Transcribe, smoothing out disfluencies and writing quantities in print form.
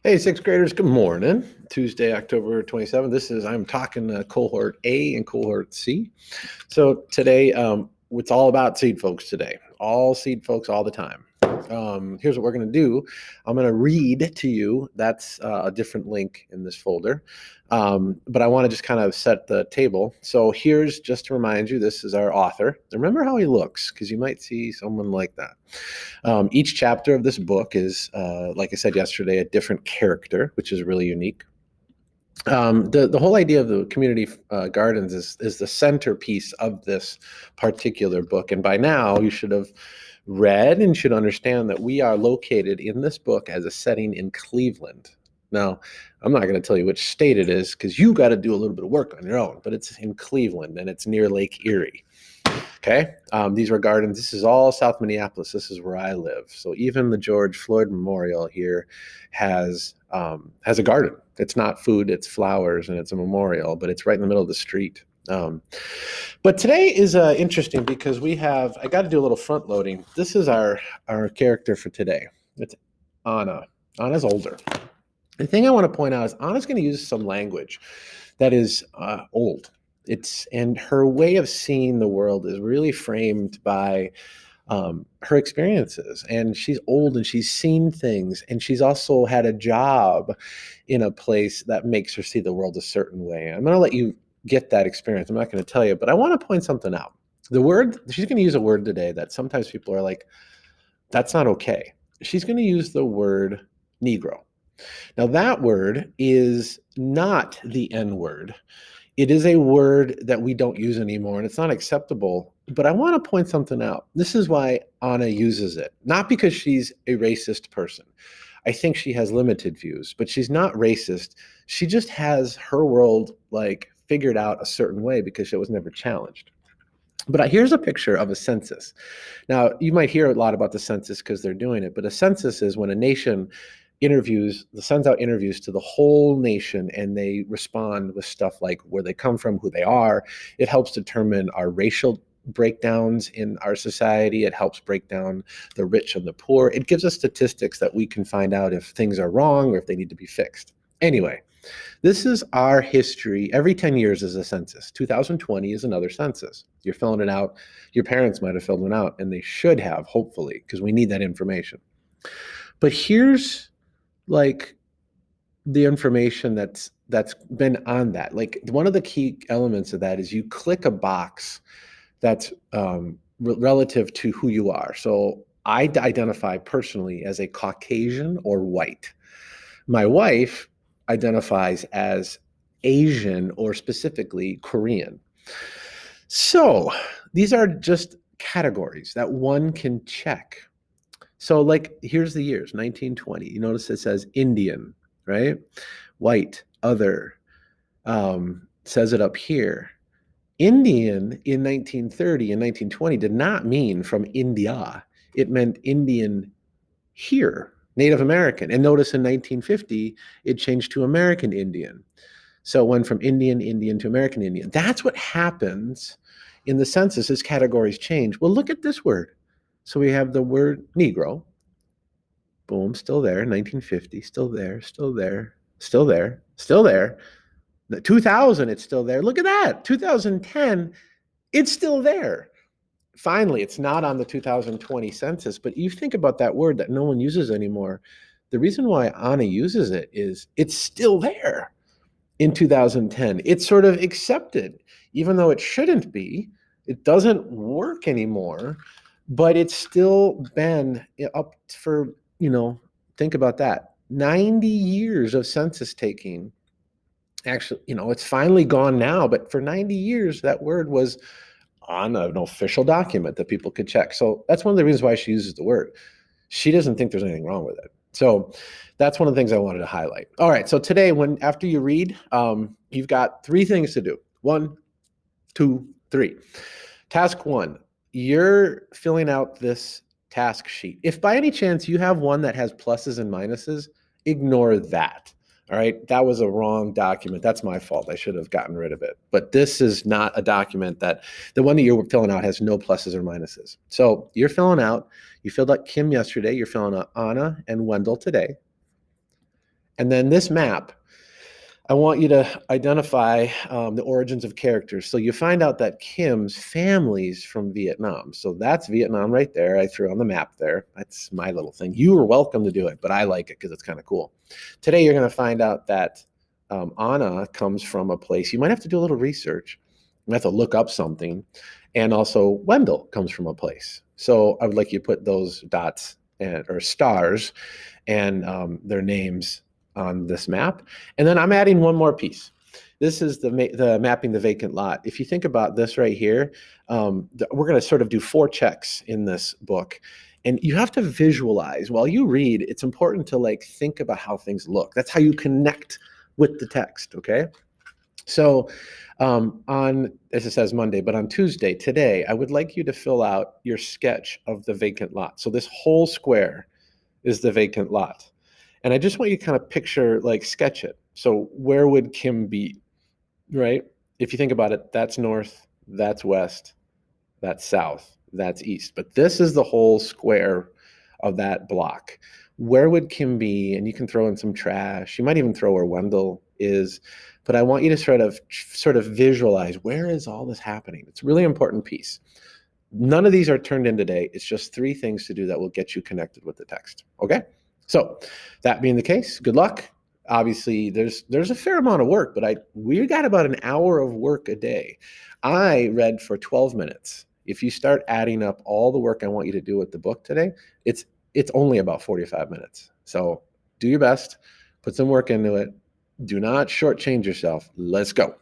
Hey, sixth graders, good morning. Tuesday, October 27th. I'm talking cohort A and cohort C. So today, it's all about seed folks today. All seed folks all the time. Here's what we're going to do. I'm going to read to you. That's a different link in this folder. But I want to just kind of set the table. So here's just to remind you, this is our author. Remember how he looks, because you might see someone like that. Each chapter of this book is, like I said yesterday, a different character, which is really unique. The whole idea of the community gardens is the centerpiece of this particular book. And by now, you should have read and should understand that we are located in this book as a setting in Cleveland. Now, I'm not going to tell you which state it is because you got to do a little bit of work on your own, but it's in Cleveland and it's near Lake Erie. Okay. These were gardens. This is all South Minneapolis. This is where I live. So even the George Floyd Memorial here has a garden. It's not food, it's flowers, and it's a memorial, but it's right in the middle of the street. But today is interesting because I got to do a little front loading. This is our character for today. It's Anna. Anna's older. The thing I want to point out is Anna's going to use some language that is old. And her way of seeing the world is really framed by her experiences. And she's old and she's seen things, and she's also had a job in a place that makes her see the world a certain way. I'm going to let you get that experience. I'm not going to tell you, but I want to point something out. She's going to use a word today that sometimes people are like, that's not okay. She's going to use the word Negro. Now, that word is not the N word. It is a word that we don't use anymore, and it's not acceptable. But I want to point something out. This is why Anna uses it, not because she's a racist person. I think she has limited views, but she's not racist. She just has her world figured out a certain way because it was never challenged. But here's a picture of a census. Now, you might hear a lot about the census because they're doing it, but a census is when a nation sends out interviews to the whole nation, and they respond with stuff like where they come from, who they are. It helps determine our racial breakdowns in our society. It helps break down the rich and the poor. It gives us statistics that we can find out if things are wrong or if they need to be fixed. Anyway, this is our history. Every 10 years is a census. 2020 is another census. You're filling it out. Your parents might have filled one out, and they should have, hopefully, because we need that information. But here's the information that's been on that. One of the key elements of that is you click a box that's relative to who you are. So I identify personally as a Caucasian or white. My wife identifies as Asian or specifically Korean. So these are just categories that one can check. So here's the years, 1920. You notice it says Indian, right? White, other, says it up here. Indian in 1930 and 1920 did not mean from India. It meant Indian here, Native American. And notice in 1950, it changed to American Indian. So it went from Indian to American Indian. That's what happens in the census as categories change. Well, look at this word. So we have the word Negro. Boom, still there. 1950, still there, still there, still there, still there. The 2000, it's still there. Look at that. 2010, it's still there. Finally, it's not on the 2020 census, but you think about that word that no one uses anymore. The reason why Anna uses it is it's still there in 2010. It's sort of accepted, even though it shouldn't be. It doesn't work anymore, but it's still been up for, think about that. 90 years of census taking. Actually, it's finally gone now, but for 90 years, that word was on an official document that people could check. So that's one of the reasons why she uses the word. She doesn't think there's anything wrong with it. So that's one of the things I wanted to highlight. All right. So today, after you read, you've got 3 things to do. 1, 2, 3. Task 1, you're filling out this task sheet. If by any chance you have one that has pluses and minuses, ignore that. All right. That was a wrong document. That's my fault. I should have gotten rid of it. But this is not a document the one that you're filling out has no pluses or minuses. So you filled out Kim yesterday. You're filling out Anna and Wendell today. And then this map, I want you to identify the origins of characters. So you find out that Kim's family's from Vietnam. So that's Vietnam right there. I threw on the map there. That's my little thing. You are welcome to do it, but I like it because it's kind of cool. Today, you're going to find out that Anna comes from a place. You might have to do a little research. You have to look up something. And also, Wendell comes from a place. So I would like you to put those dots or stars and their names on this map. And then I'm adding one more piece. This is the mapping the vacant lot. If you think about this right here, we're going to sort of do 4 checks in this book. And you have to visualize while you read. It's important to like think about how things look. That's how you connect with the text. Okay. So as it says Monday, but on Tuesday, today, I would like you to fill out your sketch of the vacant lot. So this whole square is the vacant lot. And I just want you to kind of picture, like sketch it. So where would Kim be, right? If you think about it, that's north, that's west, that's south, that's east. But this is the whole square of that block. Where would Kim be? And you can throw in some trash. You might even throw where Wendell is. But I want you to sort of visualize, where is all this happening? It's a really important piece. None of these are turned in today. It's just 3 things to do that will get you connected with the text. Okay? So that being the case, good luck. Obviously, there's a fair amount of work, but we got about an hour of work a day. I read for 12 minutes. If you start adding up all the work I want you to do with the book today, it's only about 45 minutes. So do your best, put some work into it. Do not shortchange yourself. Let's go.